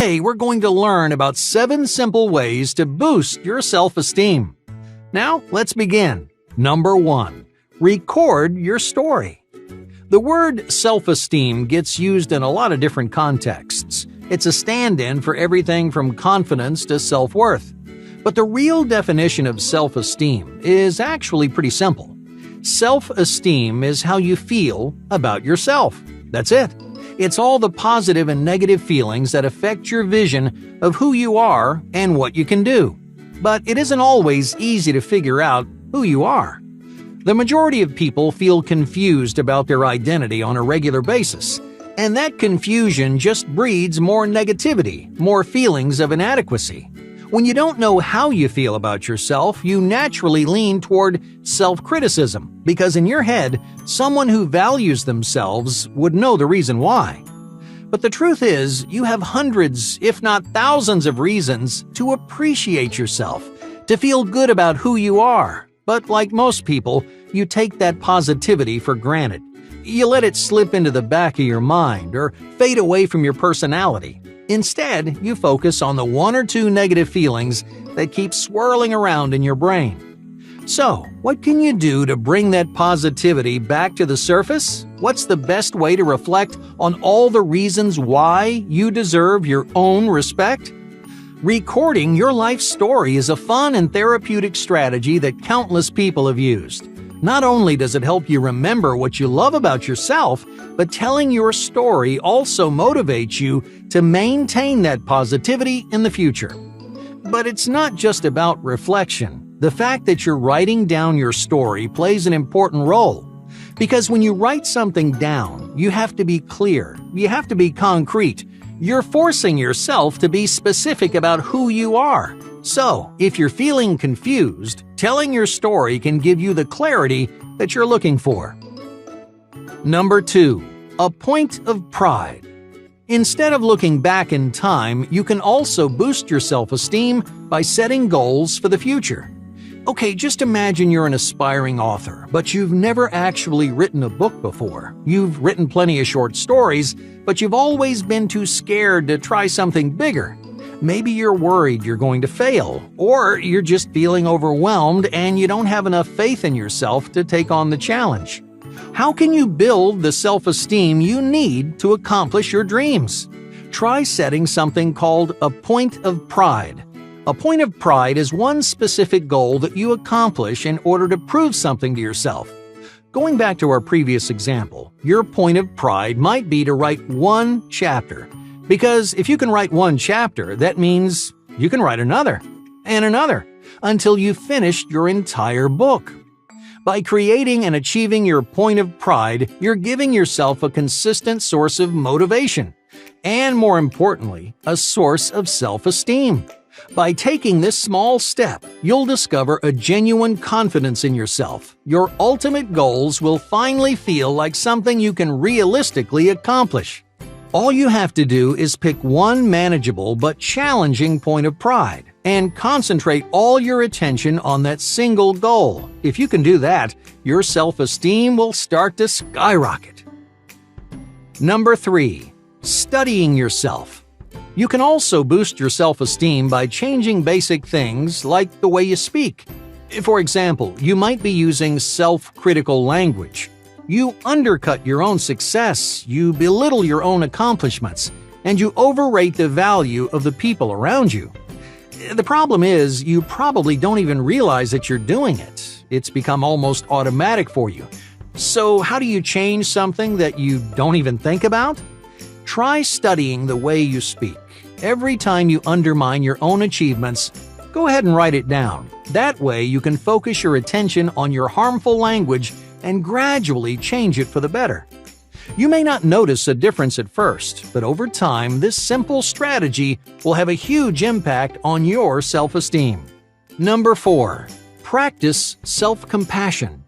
Today, we're going to learn about 7 simple ways to boost your self-esteem. Now, let's begin. Number 1. Record your story. The word self-esteem gets used in a lot of different contexts. It's a stand-in for everything from confidence to self-worth. But the real definition of self-esteem is actually pretty simple. Self-esteem is how you feel about yourself. That's it. It's all the positive and negative feelings that affect your vision of who you are and what you can do. But it isn't always easy to figure out who you are. The majority of people feel confused about their identity on a regular basis, and that confusion just breeds more negativity, more feelings of inadequacy. When you don't know how you feel about yourself, you naturally lean toward self-criticism, because in your head, someone who values themselves would know the reason why. But the truth is, you have hundreds, if not thousands of reasons to appreciate yourself, to feel good about who you are. But like most people, you take that positivity for granted. You let it slip into the back of your mind or fade away from your personality. Instead, you focus on the 1 or 2 negative feelings that keep swirling around in your brain. So, what can you do to bring that positivity back to the surface? What's the best way to reflect on all the reasons why you deserve your own respect? Recording your life story is a fun and therapeutic strategy that countless people have used. Not only does it help you remember what you love about yourself, but telling your story also motivates you to maintain that positivity in the future. But it's not just about reflection. The fact that you're writing down your story plays an important role. Because when you write something down, you have to be clear, you have to be concrete. You're forcing yourself to be specific about who you are. So, if you're feeling confused, telling your story can give you the clarity that you're looking for. Number 2. A point of pride. Instead of looking back in time, you can also boost your self-esteem by setting goals for the future. Okay, just imagine you're an aspiring author, but you've never actually written a book before. You've written plenty of short stories, but you've always been too scared to try something bigger. Maybe you're worried you're going to fail, or you're just feeling overwhelmed and you don't have enough faith in yourself to take on the challenge. How can you build the self-esteem you need to accomplish your dreams? Try setting something called a point of pride. A point of pride is one specific goal that you accomplish in order to prove something to yourself. Going back to our previous example, your point of pride might be to write 1 chapter. Because if you can write 1 chapter, that means you can write another, and another, until you've finished your entire book. By creating and achieving your point of pride, you're giving yourself a consistent source of motivation, and more importantly, a source of self-esteem. By taking this small step, you'll discover a genuine confidence in yourself. Your ultimate goals will finally feel like something you can realistically accomplish. All you have to do is pick one manageable but challenging point of pride and concentrate all your attention on that single goal. If you can do that, your self-esteem will start to skyrocket. Number 3. Studying yourself. You can also boost your self-esteem by changing basic things like the way you speak. For example, you might be using self-critical language. You undercut your own success, you belittle your own accomplishments, and you overrate the value of the people around you. The problem is, you probably don't even realize that you're doing it. It's become almost automatic for you. So how do you change something that you don't even think about? Try studying the way you speak. Every time you undermine your own achievements, go ahead and write it down. That way you can focus your attention on your harmful language and gradually change it for the better. You may not notice a difference at first, but over time, this simple strategy will have a huge impact on your self-esteem. Number 4. Practice self-compassion.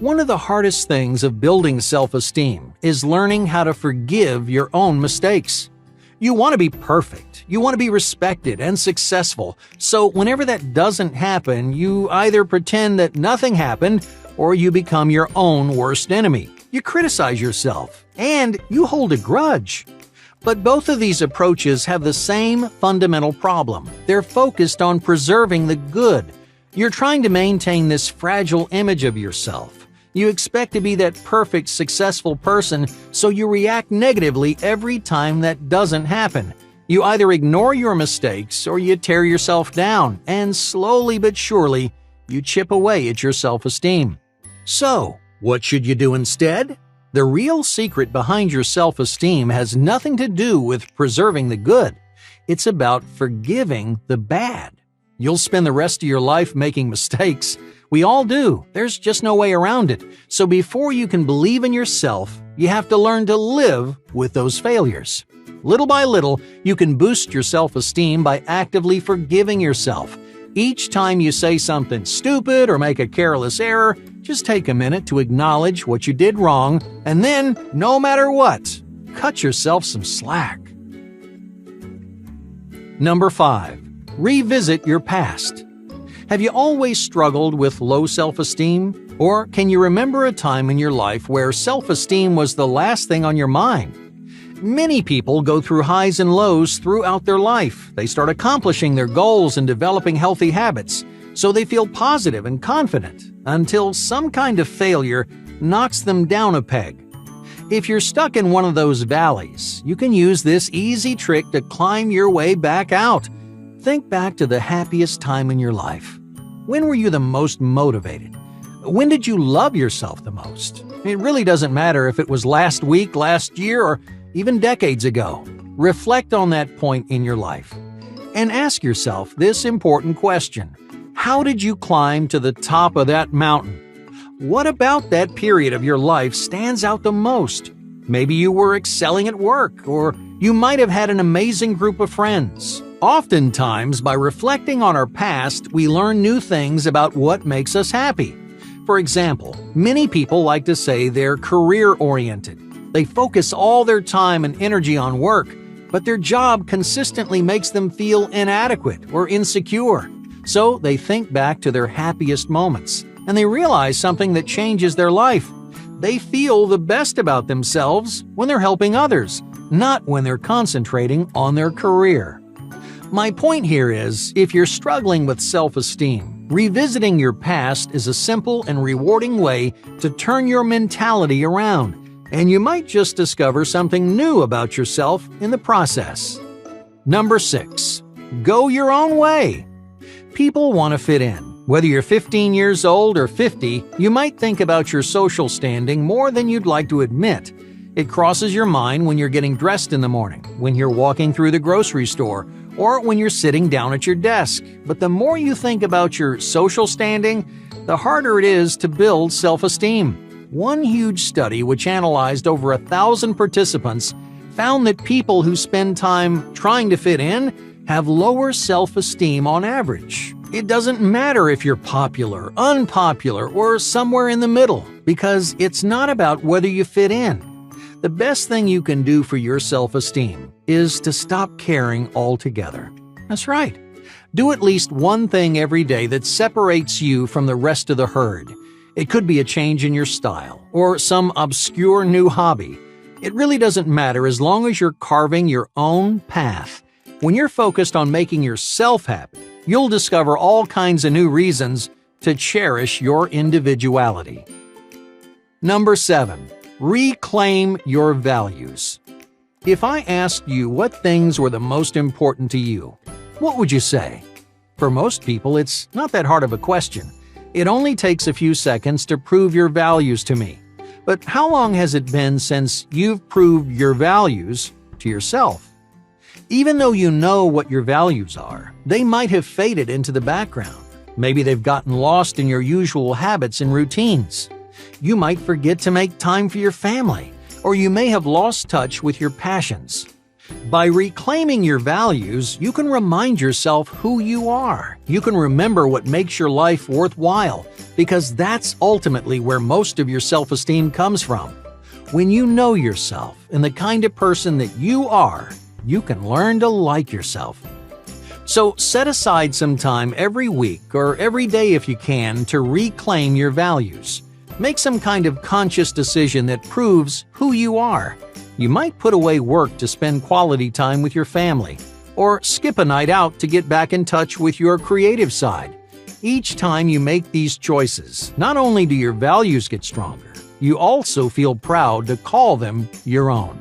One of the hardest things of building self-esteem is learning how to forgive your own mistakes. You want to be perfect, you want to be respected and successful, so whenever that doesn't happen, you either pretend that nothing happened or you become your own worst enemy. You criticize yourself, and you hold a grudge. But both of these approaches have the same fundamental problem. They're focused on preserving the good. You're trying to maintain this fragile image of yourself. You expect to be that perfect, successful person, so you react negatively every time that doesn't happen. You either ignore your mistakes or you tear yourself down, and slowly but surely, you chip away at your self-esteem. So, what should you do instead? The real secret behind your self-esteem has nothing to do with preserving the good. It's about forgiving the bad. You'll spend the rest of your life making mistakes. We all do. There's just no way around it. So before you can believe in yourself, you have to learn to live with those failures. Little by little, you can boost your self-esteem by actively forgiving yourself. Each time you say something stupid or make a careless error, just take a minute to acknowledge what you did wrong, and then, no matter what, cut yourself some slack. Number 5. Revisit your past. Have you always struggled with low self-esteem? Or can you remember a time in your life where self-esteem was the last thing on your mind? Many people go through highs and lows throughout their life. They start accomplishing their goals and developing healthy habits, so they feel positive and confident, until some kind of failure knocks them down a peg. If you're stuck in one of those valleys, you can use this easy trick to climb your way back out. Think back to the happiest time in your life. When were you the most motivated? When did you love yourself the most? It really doesn't matter if it was last week, last year, or even decades ago. Reflect on that point in your life and ask yourself this important question. How did you climb to the top of that mountain? What about that period of your life stands out the most? Maybe you were excelling at work, or you might have had an amazing group of friends. Oftentimes, by reflecting on our past, we learn new things about what makes us happy. For example, many people like to say they're career-oriented. They focus all their time and energy on work, but their job consistently makes them feel inadequate or insecure. So they think back to their happiest moments, and they realize something that changes their life. They feel the best about themselves when they're helping others, not when they're concentrating on their career. My point here is, if you're struggling with self-esteem, revisiting your past is a simple and rewarding way to turn your mentality around, and you might just discover something new about yourself in the process. Number 6. Go your own way. People want to fit in. Whether you're 15 years old or 50, you might think about your social standing more than you'd like to admit. It crosses your mind when you're getting dressed in the morning, when you're walking through the grocery store, or when you're sitting down at your desk. But the more you think about your social standing, the harder it is to build self-esteem. One huge study, which analyzed over 1,000 participants, found that people who spend time trying to fit in have lower self-esteem on average. It doesn't matter if you're popular, unpopular, or somewhere in the middle, because it's not about whether you fit in. The best thing you can do for your self-esteem is to stop caring altogether. That's right. Do at least one thing every day that separates you from the rest of the herd. It could be a change in your style or some obscure new hobby. It really doesn't matter as long as you're carving your own path. When you're focused on making yourself happy, you'll discover all kinds of new reasons to cherish your individuality. Number 7. Reclaim your values. If I asked you what things were the most important to you, what would you say? For most people, it's not that hard of a question. It only takes a few seconds to prove your values to me. But how long has it been since you've proved your values to yourself? Even though you know what your values are, they might have faded into the background. Maybe they've gotten lost in your usual habits and routines. You might forget to make time for your family, or you may have lost touch with your passions. By reclaiming your values, you can remind yourself who you are. You can remember what makes your life worthwhile, because that's ultimately where most of your self-esteem comes from. When you know yourself and the kind of person that you are, you can learn to like yourself. So set aside some time every week or every day if you can to reclaim your values. Make some kind of conscious decision that proves who you are. You might put away work to spend quality time with your family, or skip a night out to get back in touch with your creative side. Each time you make these choices, not only do your values get stronger, you also feel proud to call them your own.